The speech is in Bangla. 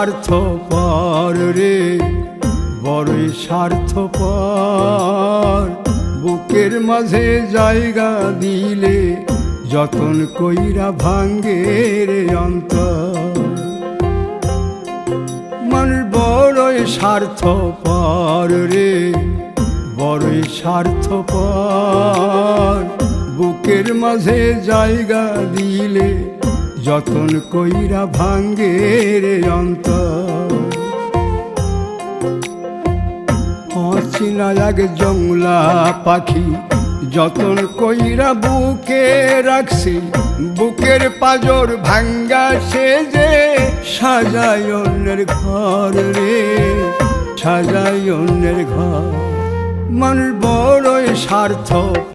স্বার্থপর রে, বড়ই স্বার্থপর। বুকের মাঝে জায়গা দিলে যতন কইরা ভাঙ্গে রে অন্তর। মানুষ বড়ই স্বার্থপর রে, বড়ই স্বার্থপর। বুকের মাঝে জায়গা দিলে যতন কইরা ভাঙ্গে রে অন্তর। অচিনা এক জংলা পাখি যতন কইরা বুকে রাখছি, বুকের পাজর ভাঙ্গা সে যে সাজায় অন্যের ঘর রে, সাজায় অন্যের ঘর। মানুষ বড়ই স্বার্থ